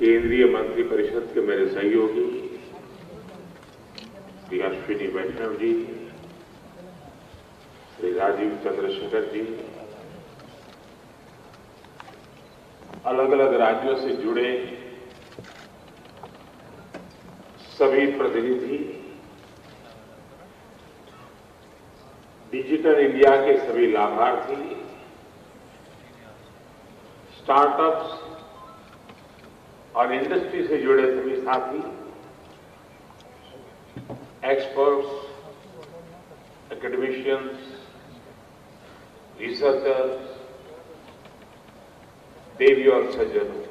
केंद्रीय मंत्रिपरिषद के मेरे सहयोगी श्री अश्विनी वैष्णव जी, श्री राजीव चंद्रशेखर जी, अलग अलग राज्यों से जुड़े सभी प्रतिनिधि, डिजिटल इंडिया के सभी लाभार्थी, स्टार्टअप्स और इंडस्ट्री से जुड़े सभी साथी, एक्सपर्ट्स, एकेडमिशियंस, रिसर्चर्स, देवी और सज्जनों,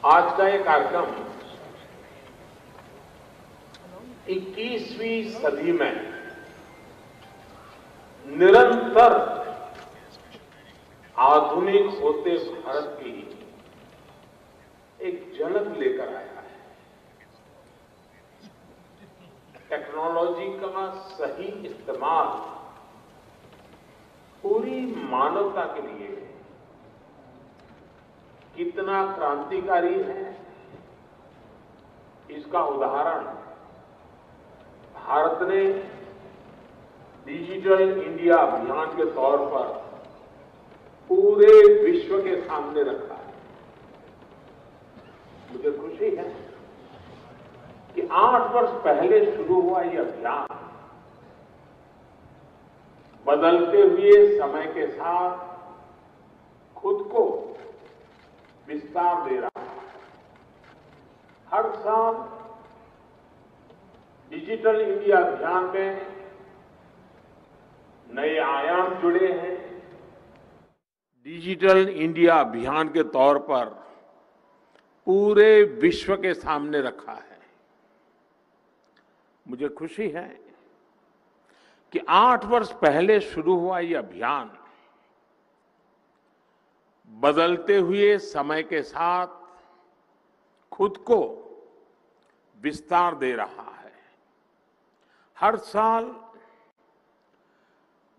आज का ये कार्यक्रम 21वीं सदी में निरंतर आधुनिक होते भारत की एक झलक लेकर आया है। टेक्नोलॉजी का सही इस्तेमाल पूरी मानवता के लिए कितना क्रांतिकारी है, इसका उदाहरण भारत ने डिजिटल इंडिया अभियान के तौर पर पूरे विश्व के सामने रखा है। मुझे खुशी है कि 8 वर्ष पहले शुरू हुआ यह अभियान बदलते हुए समय के साथ खुद को विस्तार दे रहा है। हर साल डिजिटल इंडिया अभियान में नए आयाम जुड़े हैं। डिजिटल इंडिया अभियान के तौर पर पूरे विश्व के सामने रखा है। मुझे खुशी है कि 8 वर्ष पहले शुरू हुआ यह अभियान बदलते हुए समय के साथ खुद को विस्तार दे रहा है। हर साल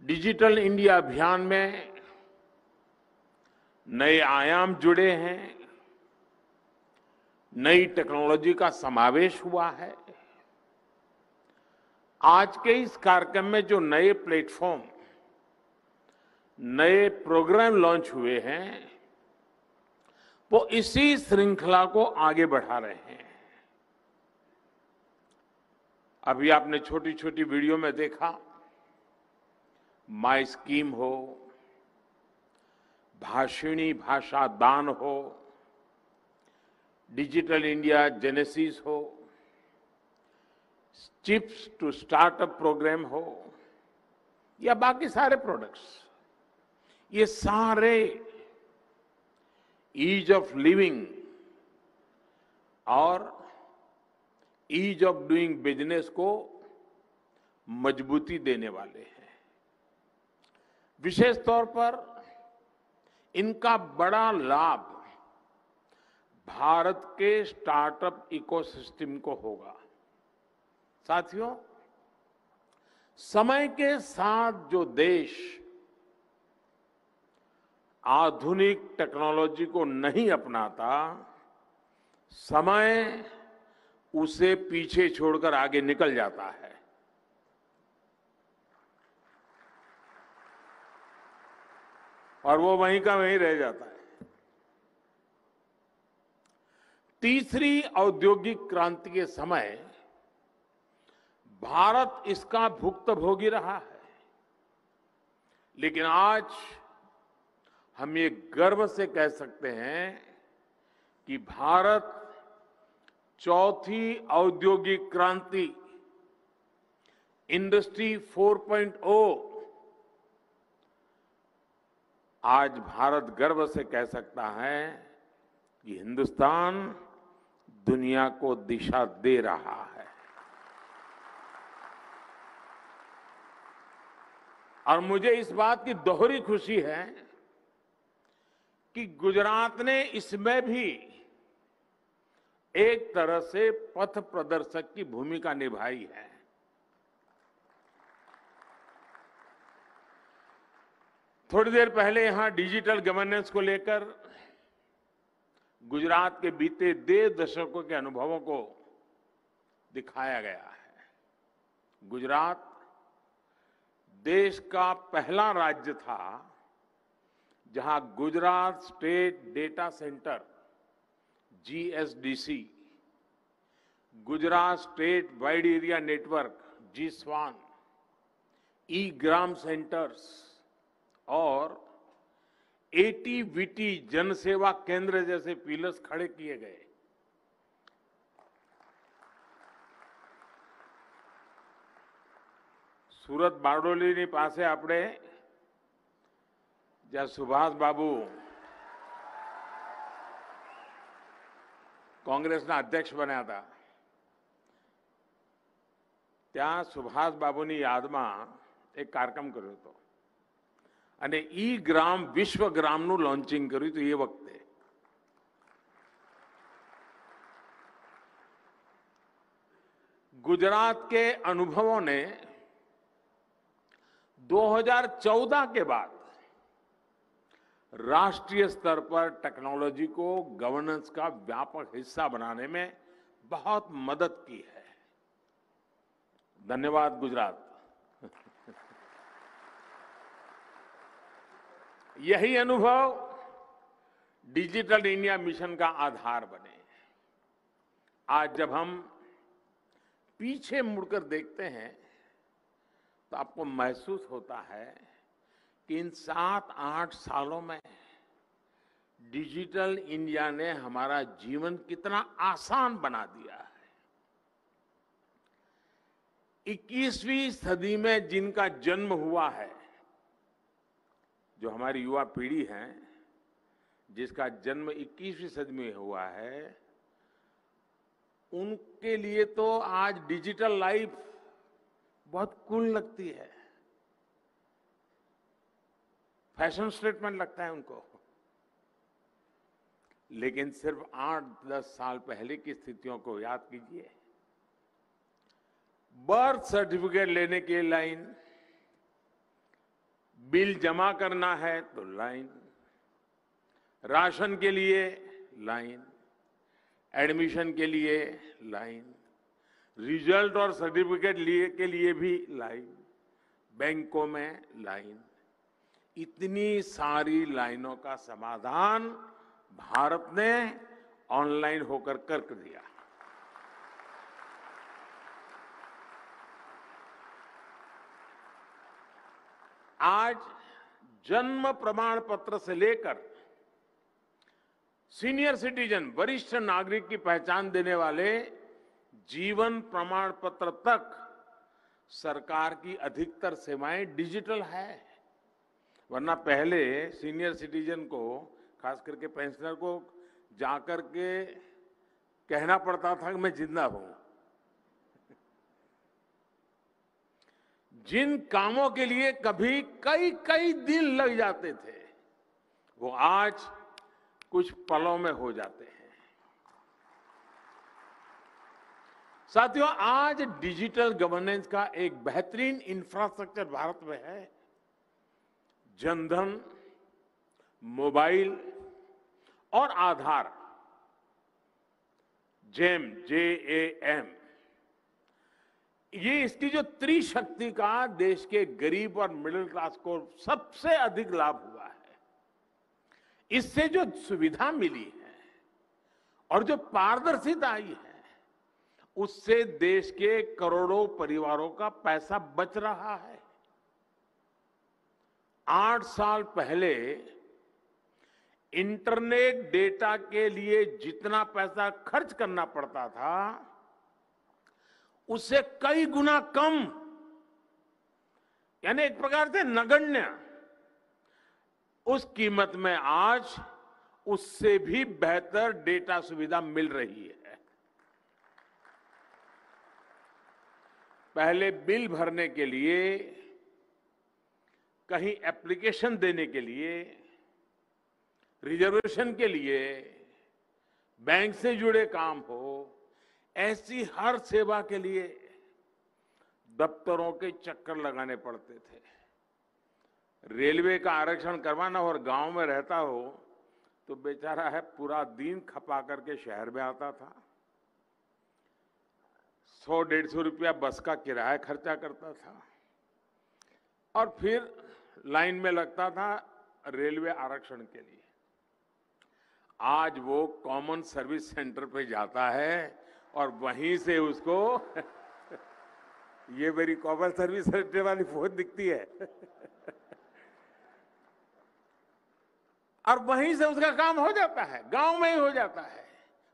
डिजिटल इंडिया अभियान में नए आयाम जुड़े हैं, नई टेक्नोलॉजी का समावेश हुआ है। आज के इस कार्यक्रम में जो नए प्लेटफॉर्म, नए प्रोग्राम लॉन्च हुए हैं, वो इसी श्रृंखला को आगे बढ़ा रहे हैं। अभी आपने छोटी छोटी वीडियो में देखा, माई स्कीम हो, भाषिणी भाषा दान हो, डिजिटल इंडिया जेनेसिस हो, चिप्स टू स्टार्टअप प्रोग्राम हो, या बाकी सारे प्रोडक्ट्स, ये सारे ईज ऑफ लिविंग और ईज ऑफ डूइंग बिजनेस को मजबूती देने वाले हैं। विशेष तौर पर इनका बड़ा लाभ भारत के स्टार्टअप इकोसिस्टम को होगा। साथियों, समय के साथ जो देश आधुनिक टेक्नोलॉजी को नहीं अपनाता, समय उसे पीछे छोड़कर आगे निकल जाता है। और वो वहीं का वहीं रह जाता है। तीसरी औद्योगिक क्रांति के समय भारत इसका भुक्तभोगी रहा है, लेकिन आज हम ये गर्व से कह सकते हैं कि भारत चौथी औद्योगिक क्रांति, इंडस्ट्री 4.0, आज भारत गर्व से कह सकता है कि हिंदुस्तान दुनिया को दिशा दे रहा है। और मुझे इस बात की दोहरी खुशी है कि गुजरात ने इसमें भी एक तरह से पथ प्रदर्शक की भूमिका निभाई है। थोड़ी देर पहले यहां डिजिटल गवर्नेंस को लेकर गुजरात के बीते 1.5 दशकों के अनुभवों को दिखाया गया है। गुजरात देश का पहला राज्य था जहां Gujarat state data centre GSDC, Gujarat state wide area network GSWAN, ग्राम सेंटर्स और ATVT जनसेवा केंद्र जैसे पिलर्स खड़े किए गए। સુરત બારડોલીની પાસે આપણે જ્યાં સુભાષ બાબુ કોંગ્રેસના અધ્યક્ષ બન્યા હતા, ત્યાં સુભાષ બાબુની યાદમાં એક કાર્યક્રમ કર્યો હતો અને ગ્રામ વિશ્વ ગ્રામનું લોન્ચિંગ કર્યું હતું એ વખતે। गुजरात के अनुभवों ने 2014 के बाद राष्ट्रीय स्तर पर टेक्नोलॉजी को गवर्नेंस का व्यापक हिस्सा बनाने में बहुत मदद की है। धन्यवाद गुजरात। यही अनुभव डिजिटल इंडिया मिशन का आधार बने। आज जब हम पीछे मुड़कर देखते हैं तो आपको महसूस होता है कि इन 7-8 सालों में डिजिटल इंडिया ने हमारा जीवन कितना आसान बना दिया है। 21वीं सदी में जिनका जन्म हुआ है, जो हमारी युवा पीढ़ी है जिसका जन्म 21वीं सदी में हुआ है, उनके लिए तो आज डिजिटल लाइफ बहुत कूल लगती है, फैशन स्टेटमेंट लगता है उनको। लेकिन सिर्फ 8-10 साल पहले की स्थितियों को याद कीजिए। बर्थ सर्टिफिकेट लेने के लाइन, बिल जमा करना है तो लाइन, राशन के लिए लाइन, एडमिशन के लिए लाइन, रिजल्ट और सर्टिफिकेट के लिए भी लाइन, बैंकों में लाइन। इतनी सारी लाइनों का समाधान भारत ने ऑनलाइन होकर कर दिया। आज जन्म प्रमाण पत्र से लेकर सीनियर सिटीजन, वरिष्ठ नागरिक की पहचान देने वाले जीवन प्रमाण पत्र तक सरकार की अधिकतर सेवाएं डिजिटल है। वरना पहले सीनियर सिटीजन को, खास करके पेंशनर को जाकर के कहना पड़ता था कि मैं जिंदा हूं। जिन कामों के लिए कभी कई कई दिन लग जाते थे, वो आज कुछ पलों में हो जाते हैं। साथियों, आज डिजिटल गवर्नेंस का एक बेहतरीन इंफ्रास्ट्रक्चर भारत में है। जनधन, मोबाइल और आधार, JAM, ये इसकी जो त्रिशक्ति का देश के गरीब और मिडिल क्लास को सबसे अधिक लाभ हुआ है। इससे जो सुविधा मिली है और जो पारदर्शिता आई है, उससे देश के करोड़ों परिवारों का पैसा बच रहा है। 8 साल पहले इंटरनेट डेटा के लिए जितना पैसा खर्च करना पड़ता था, उससे कई गुना कम, यानी एक प्रकार से नगण्य, उस कीमत में आज उससे भी बेहतर डेटा सुविधा मिल रही है। पहले बिल भरने के लिए, कहीं एप्लीकेशन देने के लिए, रिजर्वेशन के लिए, बैंक से जुड़े काम हो, ऐसी हर सेवा के लिए दफ्तरों के चक्कर लगाने पड़ते थे। रेलवे का आरक्षण करवाना और गांव में रहता हो तो बेचारा है पूरा दिन खपा करके शहर में आता था। 100-150 रुपया बस का किराया खर्चा करता था और फिर लाइन में लगता था रेलवे आरक्षण के लिए। आज वो कॉमन सर्विस सेंटर पे जाता है और वहीं से उसको ये मेरी कॉमन सर्विस सेंटर वाली फोन दिखती है और वहीं से उसका काम हो जाता है, गांव में ही हो जाता है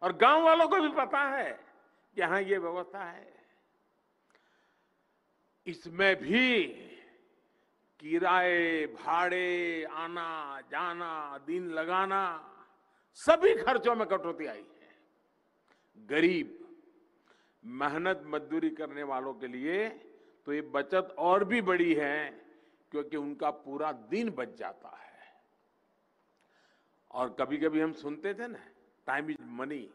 और गांव वालों को भी पता है कि हाँ ये व्यवस्था है। इसमें भी किराए, भाड़े, आना जाना, दिन लगाना, सभी खर्चों में कटौती आई है। गरीब, मेहनत मजदूरी करने वालों के लिए तो ये बचत और भी बड़ी है क्योंकि उनका पूरा दिन बच जाता है। और कभी कभी हम सुनते थे ना, टाइम इज मनी।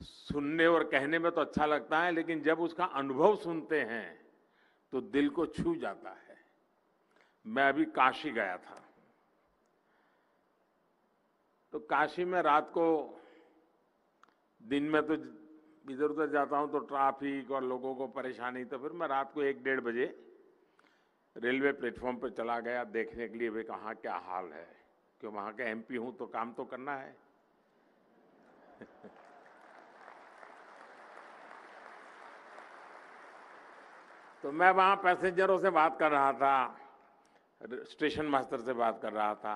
सुनने और कहने में तो अच्छा लगता है, लेकिन जब उसका अनुभव सुनते हैं तो दिल को छू जाता है। मैं अभी काशी गया था, तो काशी में रात को, दिन में तो इधर उधर जाता हूं तो ट्रैफिक और लोगों को परेशानी, तो फिर मैं रात को 1-1:30 बजे रेलवे प्लेटफॉर्म पर चला गया देखने के लिए वे कहाँ क्या हाल है, क्यों वहां का एमपी हूं तो काम तो करना है। तो मैं वहां पैसेंजरों से बात कर रहा था, स्टेशन मास्टर से बात कर रहा था,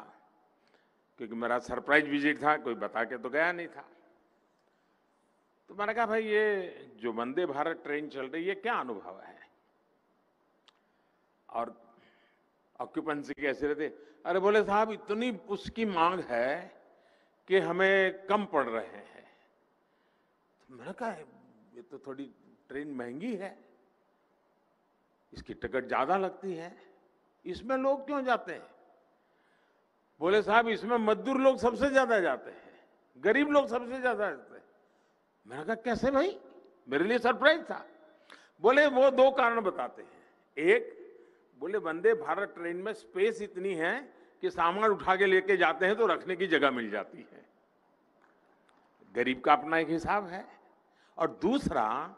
क्योंकि मेरा सरप्राइज विजिट था, कोई बता के तो गया नहीं था। तो मैंने कहा भाई ये जो वंदे भारत ट्रेन चल रही है क्या अनुभव है और ऑक्यूपेंसी कैसे रहते? अरे बोले साहब इतनी उसकी मांग है कि हमें कम पड़ रहे हैं। तो मैंने कहा ये तो थोड़ी ट्रेन महंगी है, इसकी टिकट ज्यादा लगती है, इसमें लोग क्यों जाते हैं? बोले साहब इसमें मजदूर लोग सबसे ज्यादा जाते हैं, गरीब लोग सबसे ज्यादा जाते हैं। मैंने कहा कैसे भाई? मेरे लिए सरप्राइज था। बोले वो 2 कारण बताते हैं। एक, बोले वंदे भारत ट्रेन में स्पेस इतनी है कि सामान उठा के लेके जाते हैं तो रखने की जगह मिल जाती है। गरीब का अपना एक हिसाब है। और दूसरा,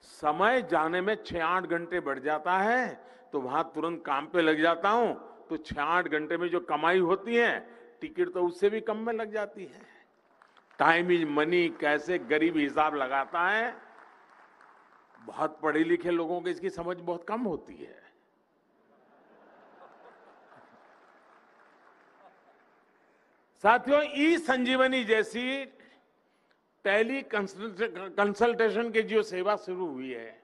समय जाने में 6-8 घंटे बढ़ जाता है तो वहां तुरंत काम पे लग जाता हूं, तो 6-8 घंटे में जो कमाई होती है टिकट तो उससे भी कम में लग जाती है। टाइम इज मनी कैसे गरीब हिसाब लगाता है, बहुत पढ़े लिखे लोगों को इसकी समझ बहुत कम होती है। साथियों, ई संजीवनी जैसी टेली कंसल्टेशन की जो सेवा शुरू हुई है,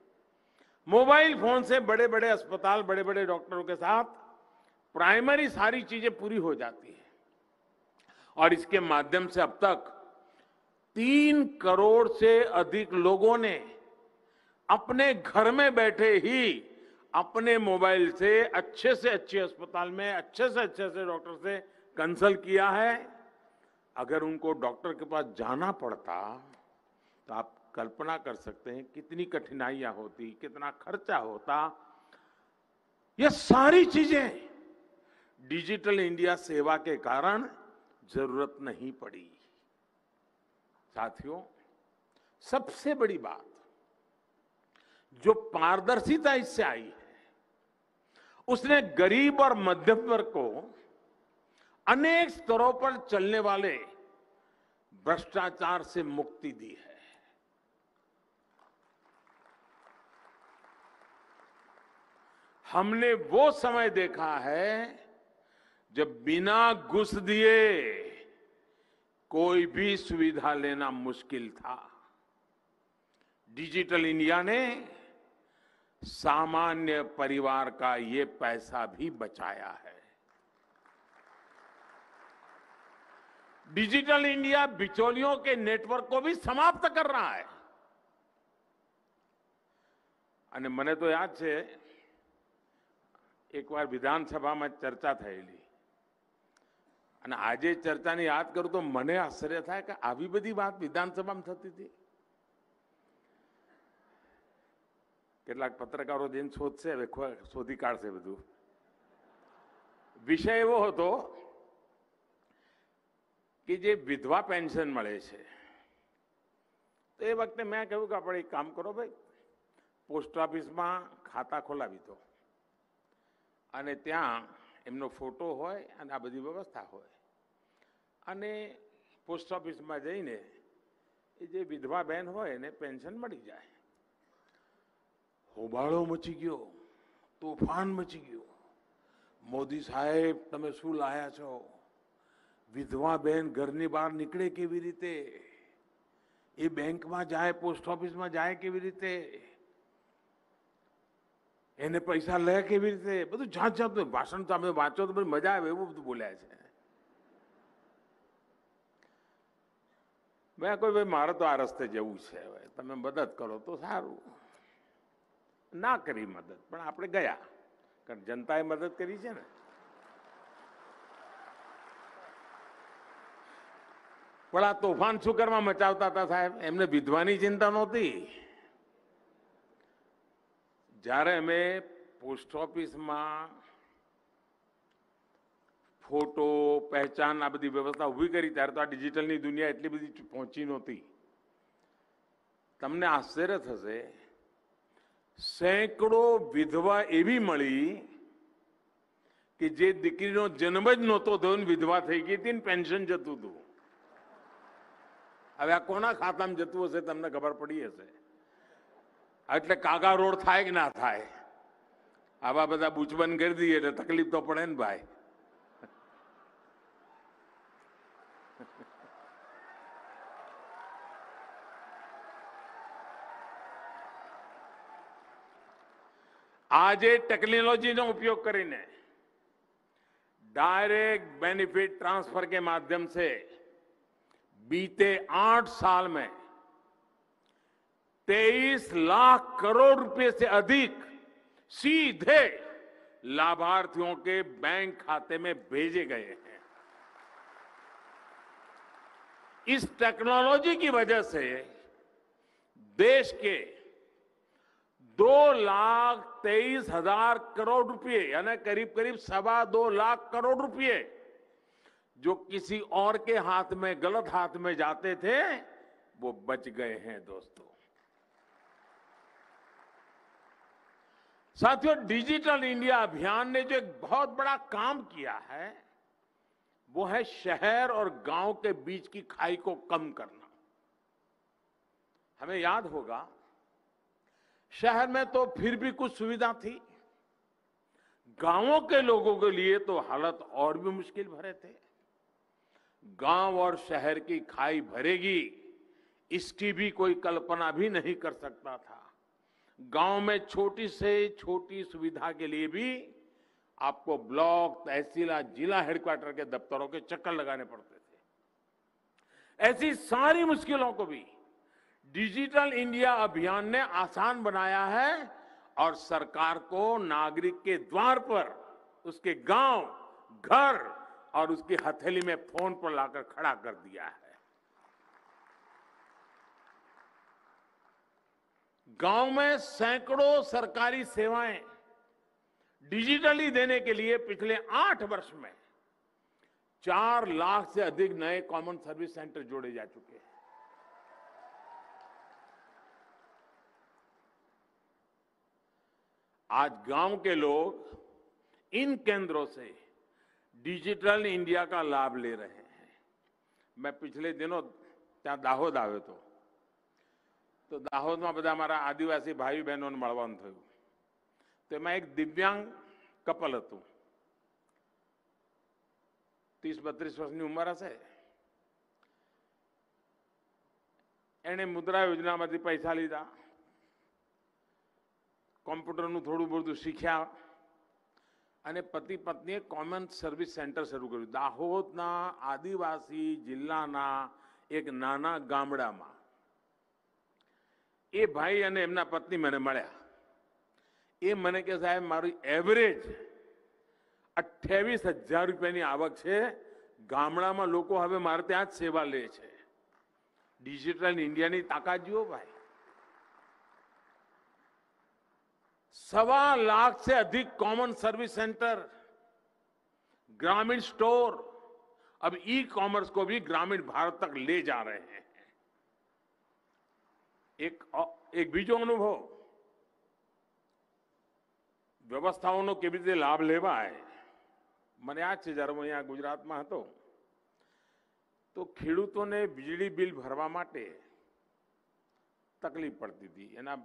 मोबाइल फोन से बड़े बड़े अस्पताल, बड़े बड़े डॉक्टरों के साथ प्राइमरी सारी चीजें पूरी हो जाती है। और इसके माध्यम से अब तक 3 करोड़ से अधिक लोगों ने अपने घर में बैठे ही अपने मोबाइल से अच्छे अस्पताल में अच्छे से डॉक्टर से कंसल्ट किया है। अगर उनको डॉक्टर के पास जाना पड़ता तो आप कल्पना कर सकते हैं कितनी कठिनाइयां होती, कितना खर्चा होता। ये सारी चीजें डिजिटल इंडिया सेवा के कारण जरूरत नहीं पड़ी। साथियों, सबसे बड़ी बात जो पारदर्शिता इससे आई है, उसने गरीब और मध्यम वर्ग को अनेक स्तरों पर चलने वाले भ्रष्टाचार से मुक्ति दी है। हमने वो समय देखा है जब बिना घूस दिए कोई भी सुविधा लेना मुश्किल था। डिजिटल इंडिया ने सामान्य परिवार का ये पैसा भी बचाया है। डिजिटल इंडिया बिचौलियों के नेटवर्क को भी समाप्त कर रहा है। અને મને તો યાદ છે એકવાર વિધાનસભામાં ચર્ચા થયેલી અને આજે ચર્ચાને યાદ કરું તો મને આશ્ચર્ય થાય કે આવી બધી વાત વિધાનસભામાં થતી હતી। કેટલાક પત્રકારો જઈને શોધશે, હવે શોધી કાઢશે બધું। વિષય એવો હતો કે જે વિધવા પેન્શન મળે છે, તો એ વખતે મેં કહ્યું કે આપણે એક કામ કરો ભાઈ, પોસ્ટ ઓફિસમાં ખાતા ખોલાવી દો અને ત્યાં એમનો ફોટો હોય અને આ બધી વ્યવસ્થા હોય અને પોસ્ટ ઓફિસમાં જઈને એ જે વિધવા બહેન હોય એને પેન્શન મળી જાય. હોબાળો મચી ગયો, તોફાન મચી ગયો. મોદી સાહેબ તમે શું લાયા છો? વિધવા બહેન ઘરની બહાર નીકળે કેવી રીતે? એ બેંકમાં જાય, પોસ્ટ ઓફિસમાં જાય કેવી રીતે? એને પૈસા લે કેવી રીતે? બધું જાત જાતનું ભાષણ તમે વાંચો તો બધી મજા આવે એવું બધું બોલ્યા છે. મેં કોઈ ભાઈ મારે તો આ રસ્તે જવું છે, તમે મદદ કરો તો સારું. ના કરી મદદ, પણ આપણે ગયા, કારણ જનતાએ મદદ કરી છે ને. પણ આ તોફાન શું કરવા મચાવતા હતા સાહેબ? એમને વિધવાની ચિંતા નહોતી. જ્યારે અમે પોસ્ટ ઓફિસમાં ફોટો, પહેચાન આ બધી વ્યવસ્થા ઊભી કરી ત્યારે તો આ ડિજિટલની દુનિયા એટલી બધી પહોંચી નહોતી. તમને આશ્ચર્ય થશે, સેંકડો વિધવા એવી મળી કે જે દીકરીનો જન્મ જ નહોતો થયો ને વિધવા થઈ ગઈ હતી ને પેન્શન જતું હતું. હવે આ કોના ખાતામાં જતું હશે તમને ખબર પડી હશે. એટલે કાગા રોડ થાય કે ના થાય, આવા બધા બૂચબંધ કરી દઈએ એટલે તકલીફ તો પડે ને ભાઈ. આજે टेक्नोलॉजी उपयोग કરીને डायरेक्ट बेनिफिट ट्रांसफर के माध्यम से बीते 8 साल में 23 लाख करोड़ रुपए से अधिक सीधे लाभार्थियों के बैंक खाते में भेजे गए हैं. इस टेक्नोलॉजी की वजह से देश के 2,23,000 करोड़ रुपए यानी करीब करीब 2.25 लाख करोड़ रुपए जो किसी और के हाथ में, गलत हाथ में जाते थे, वो बच गए हैं दोस्तों. साथियों, डिजिटल इंडिया अभियान ने जो एक बहुत बड़ा काम किया है वो है शहर और गांव के बीच की खाई को कम करना. हमें याद होगा, शहर में तो फिर भी कुछ सुविधा थी, गांवों के लोगों के लिए तो हालत और भी मुश्किल भरे थे. गांव और शहर की खाई भरेगी इसकी भी कोई कल्पना भी नहीं कर सकता था. गांव में छोटी से छोटी सुविधा के लिए भी आपको ब्लॉक, तहसील, जिला हेडक्वार्टर के दफ्तरों के चक्कर लगाने पड़ते थे. ऐसी सारी मुश्किलों को भी डिजिटल इंडिया अभियान ने आसान बनाया है और सरकार को नागरिक के द्वार पर, उसके गांव, घर और उसकी हथेली में फोन पर लाकर खड़ा कर दिया है. गांव में सैकड़ों सरकारी सेवाएं डिजिटली देने के लिए पिछले 8 वर्ष में 4 लाख से अधिक नए कॉमन सर्विस सेंटर जोड़े जा चुके हैं. आज गांव के लोग इन केंद्रों से डिजिटल इंडिया का लाभ ले रहे हैं. मैं पिछले दिनों ત્યાં દાહોદ આવ્યો હતો, તો દાહોદમાં બધા મારા આદિવાસી ભાઈ બહેનોને મળવાનું થયું. તો એમાં એક દિવ્યાંગ કપલ હતું, 30-32 વર્ષની ઉંમર હશે. એણે મુદ્રા યોજનામાંથી પૈસા લીધા, કોમ્પ્યુટરનું થોડું બધું શીખ્યા અને પતિ પત્નીએ કોમન સર્વિસ સેન્ટર શરૂ કર્યું દાહોદના આદિવાસી જિલ્લાના એક નાના ગામડામાં. એ ભાઈ અને એમના પત્ની મને મળ્યા. એ મને કે સાહેબ મારી એવરેજ 28,000 રૂપિયાની આવક છે. ગામડામાં લોકો હવે મારે ત્યાં જ સેવા લે છે. ડિજિટલ ઇન્ડિયાની તાકાત જુઓ ભાઈ. 1.25 लाख से अधिक कॉमन सर्विस सेंटर ग्रामीण स्टोर, अब ई कॉमर्स को भी ग्रामीण भारत तक ले जा रहे हैं। एक बीजो अनुभव વ્યવસ્થાઓનો કેવી રીતે લાભ લેવાય, મને યાદ છે જ્યારે હું અહીંયા ગુજરાતમાં હતો તો ખેડૂતોને વીજળી બિલ ભરવા માટે તકલીફ પડતી હતી. એના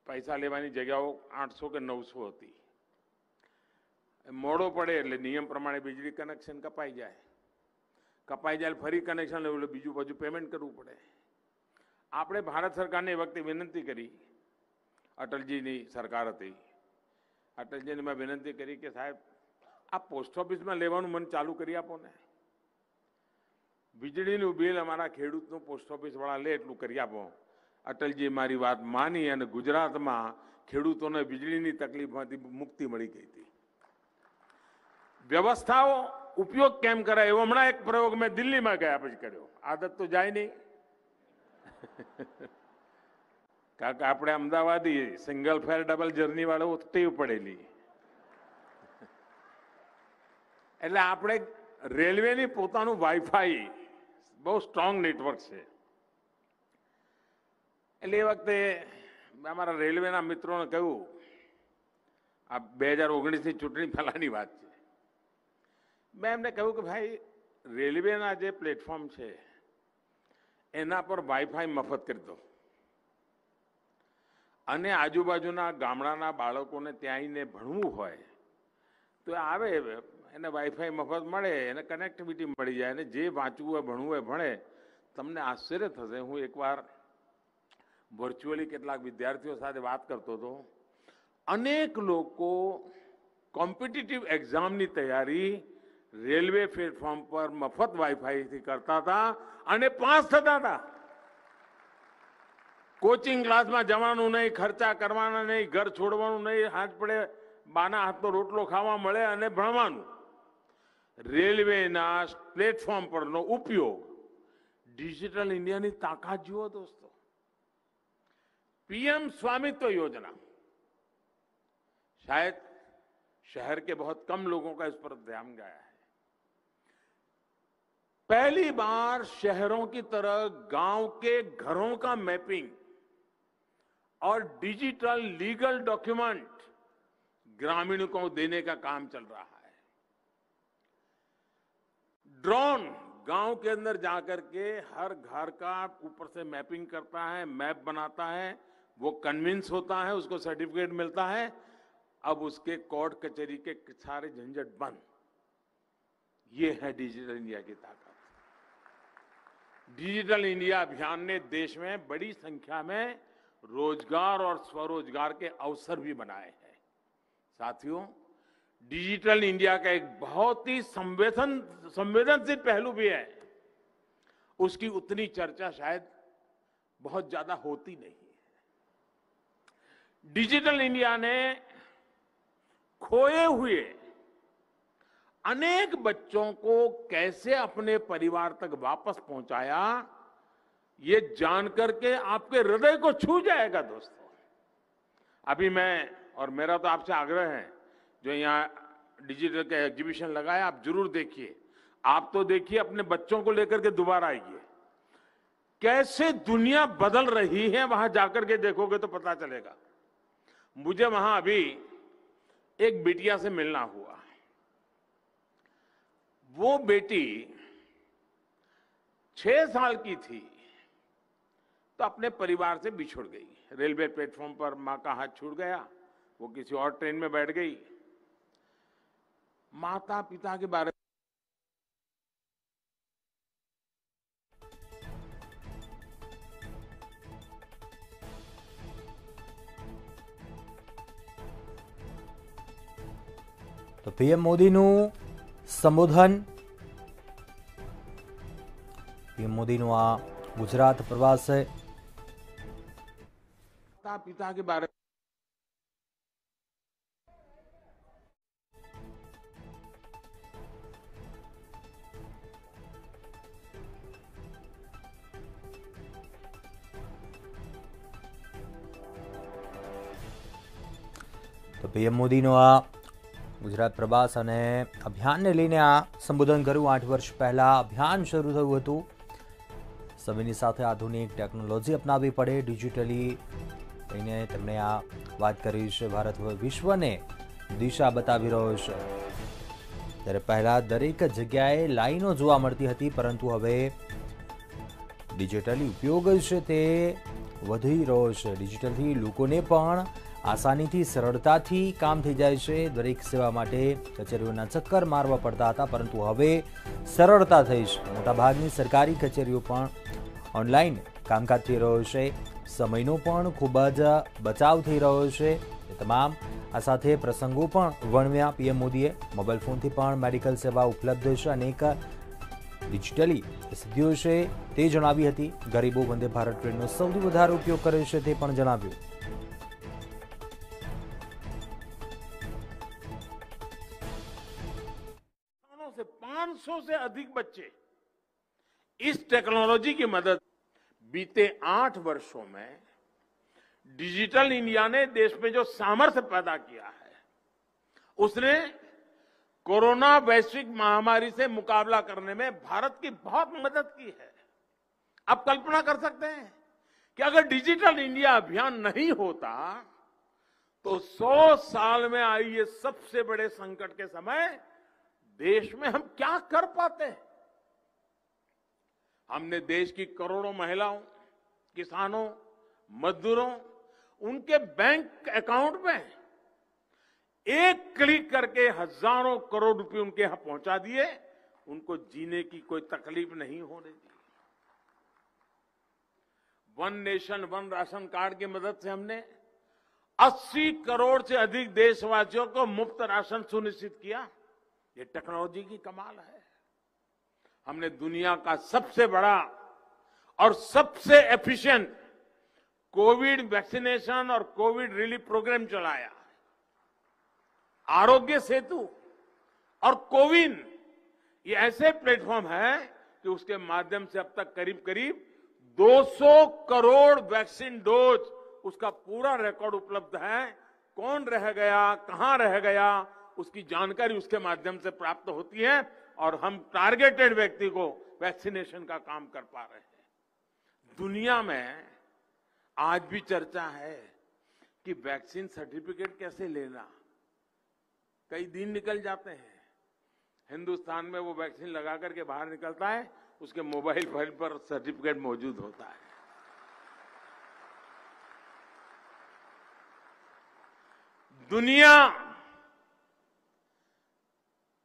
પૈસા લેવાની જગ્યાઓ 800 કે 900 હતી. મોડો પડે એટલે નિયમ પ્રમાણે વીજળી કનેક્શન કપાઈ જાય ફરી કનેક્શન લેવું એટલે બીજું પાછું પેમેન્ટ કરવું પડે. આપણે ભારત સરકારને એ વખતે વિનંતી કરી, અટલજીની સરકાર હતી, અટલજીને મેં વિનંતી કરી કે સાહેબ આ પોસ્ટ ઓફિસમાં લેવાનું મને ચાલુ કરી આપો ને, વીજળીનું બિલ અમારા ખેડૂતનું પોસ્ટ ઓફિસવાળા લે એટલું કરી આપો. અટલજીએ મારી વાત માની અને ગુજરાતમાં ખેડૂતોને વીજળીની તકલીફમાંથી મુક્તિ મળી ગઈ હતી. વ્યવસ્થાઓ ઉપયોગ કેમ કરાય એવો હમણાં એક પ્રયોગ મેં દિલ્હીમાં ગયા પછી કર્યો. આદત તો જાય નહીં કારણ કે આપણે અમદાવાદી સિંગલ ફેર ડબલ જર્ની વાળો ટેવ પડેલી, એટલે આપણે રેલવેની પોતાનું વાઈફાઈ બહુ સ્ટ્રોંગ નેટવર્ક છે. એટલે એ વખતે અમારા રેલવેના મિત્રોને કહ્યું, આ 2019ની ચૂંટણી પહેલાની વાત છે, મેં એમને કહ્યું કે ભાઈ રેલવેના જે પ્લેટફોર્મ છે એના પર વાઈફાઈ મફત કરી દો અને આજુબાજુના ગામડાના બાળકોને ત્યાં આવીને ભણવું હોય તો આવે, એને વાઈફાઈ મફત મળે, એને કનેક્ટિવિટી મળી જાય, અને જે વાંચવું હોય ભણવું હોય ભણે. તમને આશ્ચર્ય થશે, હું એકવાર વર્ચ્યુઅલી કેટલાક વિદ્યાર્થીઓ સાથે વાત કરતો હતો. અનેક લોકો કોમ્પિટિટિવ એક્ઝામની તૈયારી રેલવે પ્લેટફોર્મ પર મફત વાઈફાઈથી કરતા હતા અને પાસ થતા હતા. કોચિંગ ક્લાસમાં જવાનું નહીં, ખર્ચા કરવાના નહીં, ઘર છોડવાનું નહીં, હાથ પડે બાના હાથનો રોટલો ખાવા મળે અને ભણવાનું. રેલવેના પ્લેટફોર્મ પરનો ઉપયોગ, ડિજિટલ ઇન્ડિયાની તાકાત જુઓ દોસ્તો. पीएम स्वामित्व योजना, शायद शहर के बहुत कम लोगों का इस पर ध्यान गया है. पहली बार शहरों की तरह गांव के घरों का मैपिंग और डिजिटल लीगल डॉक्यूमेंट ग्रामीणों को देने का काम चल रहा है. ड्रोन गांव के अंदर जाकर के हर घर का ऊपर से मैपिंग करता है, मैप बनाता है, वो कन्विंस होता है, उसको सर्टिफिकेट मिलता है. अब उसके कोर्ट कचहरी के सारे झंझट बंद. ये है डिजिटल इंडिया की ताकत. डिजिटल इंडिया अभियान ने देश में बड़ी संख्या में रोजगार और स्वरोजगार के अवसर भी बनाए हैं. साथियों, डिजिटल इंडिया का एक बहुत ही संवेदनशील पहलू भी है. उसकी उतनी चर्चा शायद बहुत ज्यादा होती नहीं है. डिजिटल इंडिया ने खोए हुए अनेक बच्चों को कैसे अपने परिवार तक वापस पहुंचाया, ये जानकर के आपके हृदय को छू जाएगा दोस्तों. अभी मैं और मेरा तो आपसे आग्रह है, जो यहाँ डिजिटल का एग्जीबिशन लगाया आप जरूर देखिए. आप तो देखिए, अपने बच्चों को लेकर के दोबारा आइए. कैसे दुनिया बदल रही है वहां जाकर के देखोगे तो पता चलेगा. मुझे वहां अभी एक बेटिया से मिलना हुआ. वो बेटी 6 साल की थी तो अपने परिवार से बिछुड़ गई. रेलवे प्लेटफॉर्म पर मां का हाथ छूट गया, वो किसी और ट्रेन में बैठ गई. माता पिता के बारे તો પીએમ મોદીનું સંબોધન, પીએમ મોદીનું આ ગુજરાત પ્રવાસ છે. माता पिता के बारे તો પીએમ મોદીનો આ ગુજરાત પ્રવાસ અને અભિયાનને લઈને આ સંબોધન કર્યું. 8 વર્ષ પહેલા અભિયાન શરૂ થયું હતું. સમયની સાથે આધુનિક ટેકનોલોજી અપનાવવી પડે, ડિજિટલી લઈને તેમણે આ વાત કરી છે. ભારત હવે વિશ્વને દિશા બતાવી રહ્યો છે. ત્યારે પહેલા દરેક જગ્યાએ લાઈનો જોવા મળતી હતી, પરંતુ હવે ડિજિટલી ઉપયોગ છે તે વધી રહ્યો છે. ડિજિટલથી લોકોને પણ આસાનીથી સરળતાથી કામ થઈ જાય છે. દરેક સેવા માટે કચેરીઓના ચક્કર મારવા પડતા હતા, પરંતુ હવે સરળતા થઈ છે. મોટાભાગની સરકારી કચેરીઓ પણ ઓનલાઈન કામકાજ થઈ રહ્યો છે. સમયનો પણ ખૂબ જ બચાવ થઈ રહ્યો છે. તમામ આ સાથે પ્રસંગો પણ વર્ણવ્યા પીએમ મોદીએ. મોબાઈલ ફોનથી પણ મેડિકલ સેવા ઉપલબ્ધ છે. અનેક ડિજિટલી સિદ્ધિઓ છે તે જણાવી હતી. ગરીબો વંદે ભારત ટ્રેનનો સૌથી વધારે ઉપયોગ કરે છે તે પણ જણાવ્યું. 500 से अधिक बच्चे इस टेक्नोलॉजी की मदद बीते 8 वर्षों में डिजिटल इंडिया ने देश में जो सामर्थ्य पैदा किया है उसने कोरोना वैश्विक महामारी से मुकाबला करने में भारत की बहुत मदद की है. आप कल्पना कर सकते हैं कि अगर डिजिटल इंडिया अभियान नहीं होता तो 100 साल में आई ये सबसे बड़े संकट के समय देश में हम क्या कर पाते. हमने देश की करोड़ों महिलाओं, किसानों, मजदूरों, उनके बैंक अकाउंट में एक क्लिक करके हजारों करोड़ रुपए उनके यहां पहुंचा दिए. उनको जीने की कोई तकलीफ नहीं होने दी. One nation one ration card की मदद से हमने 80 करोड़ से अधिक देशवासियों को मुफ्त राशन सुनिश्चित किया. ये टेक्नोलॉजी की कमाल है. हमने दुनिया का सबसे बड़ा और सबसे एफिशिएंट कोविड वैक्सीनेशन और कोविड रिलीफ प्रोग्राम चलाया. आरोग्य सेतु और कोविन ये ऐसे प्लेटफॉर्म हैं कि उसके माध्यम से अब तक करीब करीब 200 करोड़ वैक्सीन डोज उसका पूरा रिकॉर्ड उपलब्ध है. कौन रह गया, कहां रह गया, उसकी जानकारी उसके माध्यम से प्राप्त होती है और हम टारगेटेड व्यक्ति को वैक्सीनेशन का काम कर पा रहे हैं. दुनिया में आज भी चर्चा है कि वैक्सीन सर्टिफिकेट कैसे लेना. कई दिन निकल जाते हैं. हिंदुस्तान में वो वैक्सीन लगा करके बाहर निकलता है, उसके मोबाइल फोन पर सर्टिफिकेट मौजूद होता है. दुनिया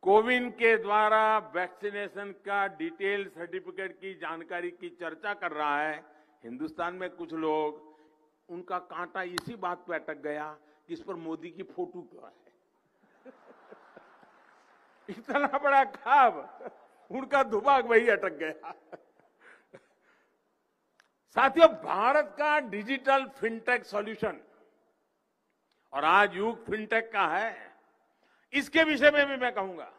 कोविन के द्वारा वैक्सीनेशन का डिटेल सर्टिफिकेट की जानकारी की चर्चा कर रहा है. हिंदुस्तान में कुछ लोग उनका कांटा इसी बात पे अटक गया कि इस पर मोदी की फोटो क्यों है. इतना बड़ा खाब, उनका दुबाग वही अटक गया. साथियों, भारत का डिजिटल फिनटेक सॉल्यूशन और आज युग फिनटेक का है, इसके विषय में भी मैं कहूंगा.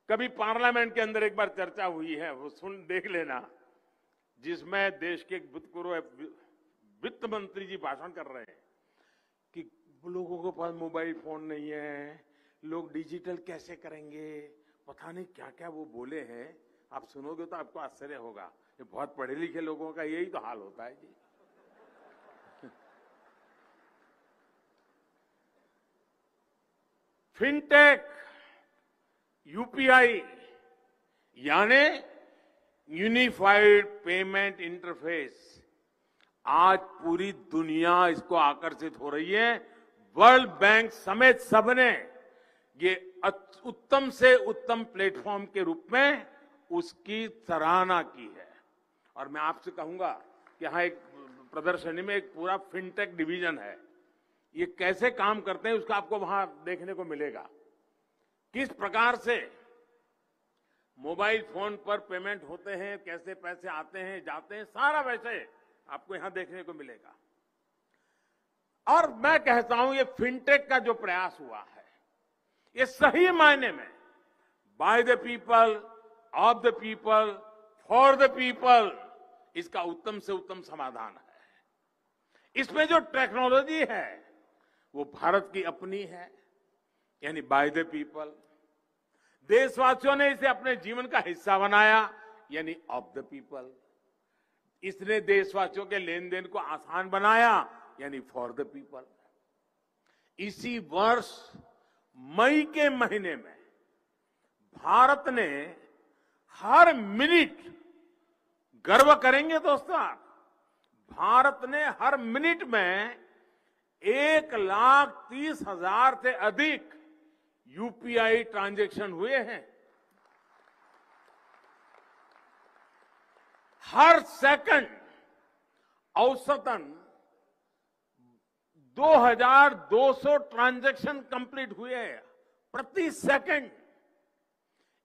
कभी पार्लियामेंट के अंदर एक बार चर्चा हुई है, वो सुन देख लेना, जिसमें देश के भूतपूर्व वित्त मंत्री जी भाषण कर रहे हैं कि लोगों के पास मोबाइल फोन नहीं है, लोग डिजिटल कैसे करेंगे, पता नहीं क्या क्या वो बोले हैं. आप सुनोगे तो आपको आश्चर्य होगा. ये बहुत पढ़े लिखे लोगों का यही तो हाल होता है जी. फिनटेक, यूपीआई यानी यूनिफाइड पेमेंट इंटरफेस, आज पूरी दुनिया इसको आकर्षित हो रही है. वर्ल्ड बैंक समेत सबने ये उत्तम से उत्तम प्लेटफॉर्म के रूप में उसकी सराहना की है. और मैं आपसे कहूंगा कि यहां एक प्रदर्शनी में एक पूरा फिनटेक डिवीजन है. ये कैसे काम करते हैं उसका आपको वहां देखने को मिलेगा. किस प्रकार से मोबाइल फोन पर पेमेंट होते हैं, कैसे पैसे आते हैं जाते हैं, सारा वैसे आपको यहां देखने को मिलेगा. और मैं कहता हूं ये फिनटेक का जो प्रयास हुआ है, ये सही मायने में by the people, of the people, for the people, इसका उत्तम से उत्तम समाधान है. इसमें जो टेक्नोलॉजी है वो भारत की अपनी है. यानी बाय द पीपल। देशवासियों ने इसे अपने जीवन का हिस्सा बनाया, यानी ऑफ द पीपल। इसने देशवासियों के लेन देन को आसान बनाया, यानी फॉर द पीपल। इसी वर्ष मई के महीने में भारत ने हर मिनट, गर्व करेंगे दोस्तों आप, भारत ने हर मिनट में 1,30,000 से अधिक यूपीआई ट्रांजैक्शन हुए हैं। हर सेकंड औसतन 2,200 ट्रांजैक्शन कंप्लीट हुए हैं प्रति सेकंड।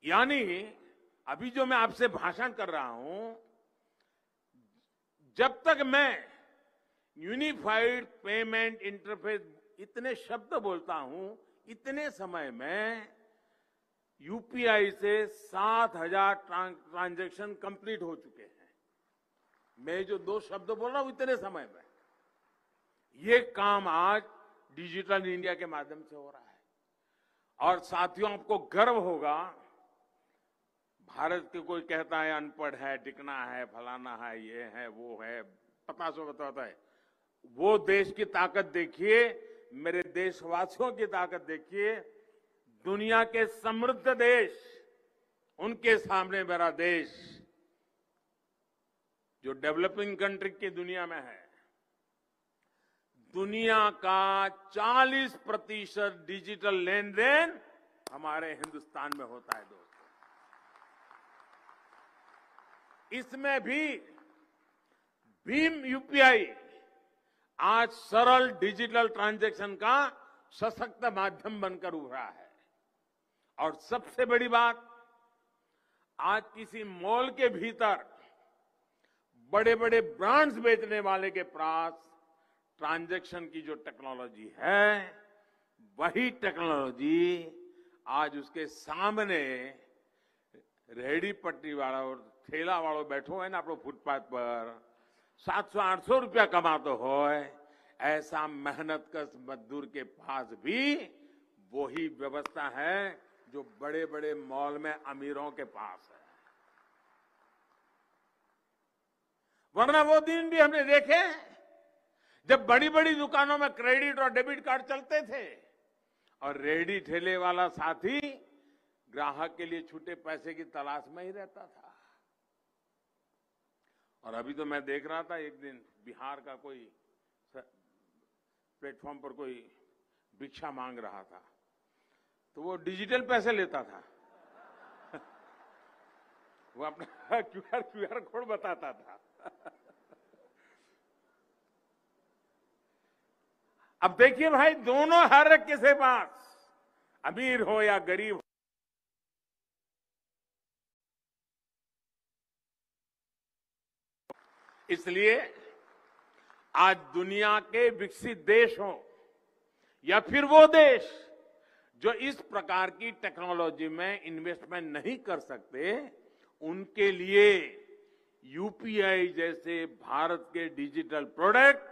यानी अभी जो मैं आपसे भाषण कर रहा हूं, जब तक मैं यूनिफाइड पेमेंट इंटरफेस इतने शब्द बोलता हूं, इतने समय में यूपीआई से 7,000 ट्रांजैक्शन कंप्लीट हो चुके हैं। मैं जो 2 शब्द बोल रहा हूं इतने समय में, ये काम आज डिजिटल इंडिया के माध्यम से हो रहा है। और साथियों, आपको गर्व होगा, भारत के कोई कहता है अनपढ़ है, टिकना है, फलाना है, ये है, वो है, पता बताता है। वो देश की ताकत देखिए, मेरे देशवासियों की ताकत देखिए। दुनिया के समृद्ध देश, उनके सामने मेरा देश, जो डेवलपिंग कंट्री की दुनिया में है, दुनिया का 40% डिजिटल लेन देन हमारे हिंदुस्तान में होता है दोस्तों। इसमें भी भीम यूपीआई आज सरल डिजिटल ट्रांजैक्शन का सशक्त माध्यम बनकर उभरा है। और सबसे बड़ी बात, आज किसी मॉल के भीतर बड़े बड़े ब्रांड्स बेचने वाले के पास ट्रांजैक्शन की जो टेक्नोलॉजी है, वही टेक्नोलॉजी आज उसके सामने रेहड़ी पटरी वाला और ठेला वालों बैठो है ना अपने फुटपाथ पर, 700-800 रुपया कमाते हो, ऐसा मेहनत कश मजदूर के पास भी वही व्यवस्था है जो बड़े बड़े मॉल में अमीरों के पास है। वरना वो दिन भी हमने देखे जब बड़ी बड़ी दुकानों में क्रेडिट और डेबिट कार्ड चलते थे और रेहड़ी ठेले वाला साथी ग्राहक के लिए छूटे पैसे की तलाश में ही रहता था। और अभी तो मैं देख रहा था, एक दिन बिहार का कोई प्लेटफॉर्म पर कोई भिक्षा मांग रहा था, तो वो डिजिटल पैसे लेता था। वो अपना क्यूआर कोड बताता था। अब देखिए भाई, दोनों हर किसी पास, अमीर हो या गरीब हो, इसलिए आज दुनिया के विकसित देश हो या फिर वो देश जो इस प्रकार की टेक्नोलॉजी में इन्वेस्टमेंट नहीं कर सकते, उनके लिए यूपीआई जैसे भारत के डिजिटल प्रोडक्ट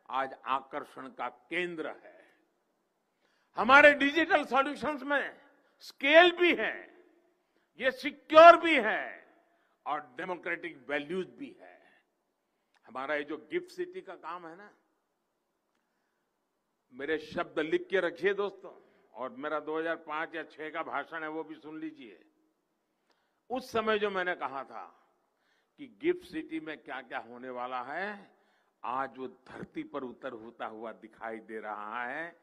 आज आकर्षण का केंद्र है। हमारे डिजिटल सॉल्यूशंस में स्केल भी है, ये सिक्योर भी है और डेमोक्रेटिक वैल्यूज भी है। हमारा ये जो गिफ्ट सिटी का काम है ना, मेरे शब्द लिख के रखिए दोस्तों, और मेरा 2005 या 6 का भाषण है वो भी सुन लीजिए। उस समय जो मैंने कहा था कि गिफ्ट सिटी में क्या क्या होने वाला है, आज वो धरती पर उतर होता हुआ दिखाई दे रहा है।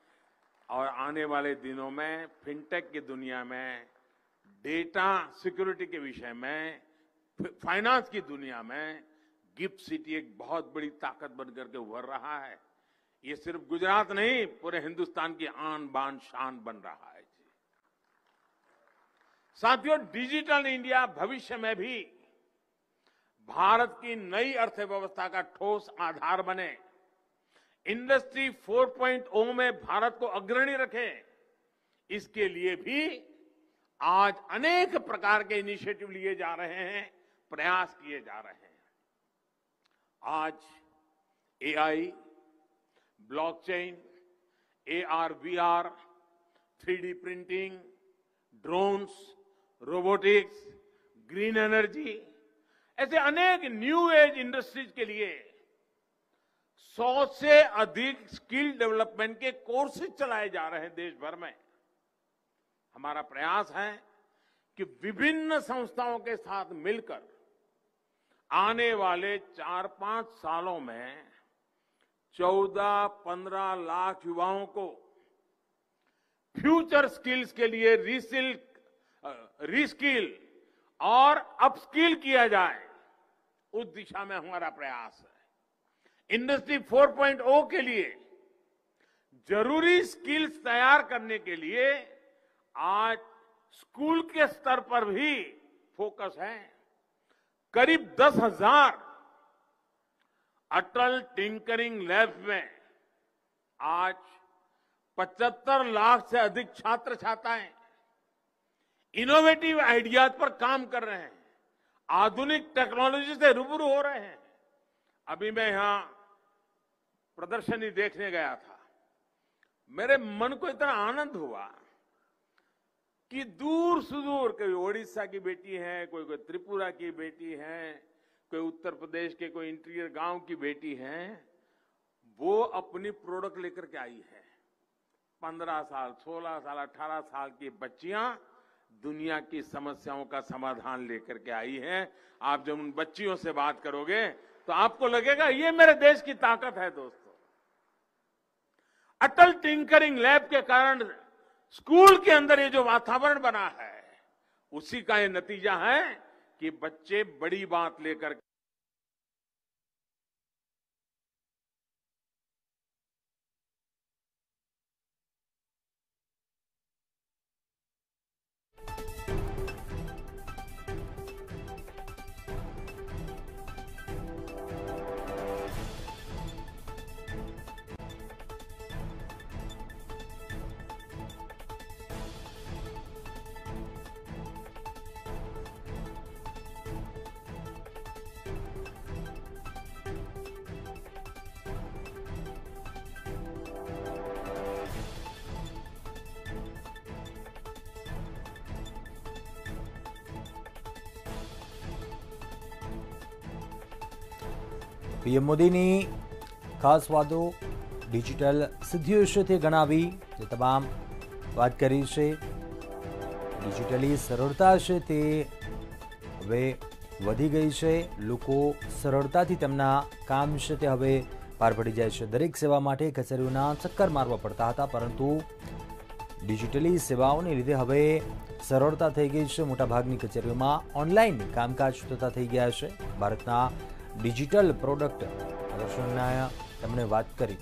और आने वाले दिनों में फिनटेक की दुनिया में, डेटा सिक्योरिटी के विषय में, फाइनेंस की दुनिया में गिफ्ट सिटी एक बहुत बड़ी ताकत बनकर के उभर रहा है। ये सिर्फ गुजरात नहीं, पूरे हिंदुस्तान की आन बान शान बन रहा है। साथियों, डिजिटल इंडिया भविष्य में भी भारत की नई अर्थव्यवस्था का ठोस आधार बने, इंडस्ट्री 4.0 में भारत को अग्रणी रखे, इसके लिए भी आज अनेक प्रकार के इनिशिएटिव लिए जा रहे हैं, प्रयास किए जा रहे हैं। आज AI, blockchain, AR, VR, 3D printing, drones, robotics, green energy, ऐसे अनेक न्यू एज इंडस्ट्रीज के लिए 100 से अधिक स्किल डेवलपमेंट के कोर्सेज चलाए जा रहे हैं देश भर में। हमारा प्रयास है कि विभिन्न संस्थाओं के साथ मिलकर आने वाले 4-5 सालों में 14-15 लाख युवाओं को फ्यूचर स्किल्स के लिए रीस्किल और अपस्किल किया जाए, उस दिशा में हमारा प्रयास है। इंडस्ट्री 4.0 के लिए जरूरी स्किल्स तैयार करने के लिए आज स्कूल के स्तर पर भी फोकस है। करीब 10,000 अटल टिंकरिंग लैब्स में आज 75 लाख से अधिक छात्र छात्राएं इनोवेटिव आइडियाज पर काम कर रहे हैं, आधुनिक टेक्नोलॉजी से रूबरू हो रहे हैं। अभी मैं यहां प्रदर्शनी देखने गया था, मेरे मन को इतना आनंद हुआ कि दूर सुदूर कोई ओडिशा की बेटी है, कोई त्रिपुरा की बेटी है, कोई उत्तर प्रदेश के कोई इंटीरियर गांव की बेटी है, वो अपनी प्रोडक्ट लेकर के आई है। 15 साल, 16 साल, 18 साल की बच्चियां दुनिया की समस्याओं का समाधान लेकर के आई हैं। आप जब उन बच्चियों से बात करोगे तो आपको लगेगा ये मेरे देश की ताकत है। दोस्तों, अटल टिंकरिंग लैब के कारण स्कूल के अंदर ये जो वातावरण बना है, उसी का ये नतीजा है कि बच्चे बड़ी बात लेकर પીએમ મોદીની ખાસ વાતો ડિજિટલ સિદ્ધિઓ વિશે તે ગણાવી, જે તમામ વાત કરી છે। ડિજિટલી સરળતા છે તે હવે વધી ગઈ છે, લોકો સરળતાથી તેમના કામ છે તે હવે પાર પડી જાય છે। દરેક સેવા માટે કચેરીઓના ચક્કર મારવા પડતા હતા, પરંતુ ડિજિટલી સેવાઓને લીધે હવે સરળતા થઈ ગઈ છે। મોટાભાગની કચેરીઓમાં ઓનલાઈન કામકાજ થતા થઈ ગયા છે। ભારતના ડિજિટલ પ્રોડક્ટ પ્રદર્શનના તેમણે વાત કરી।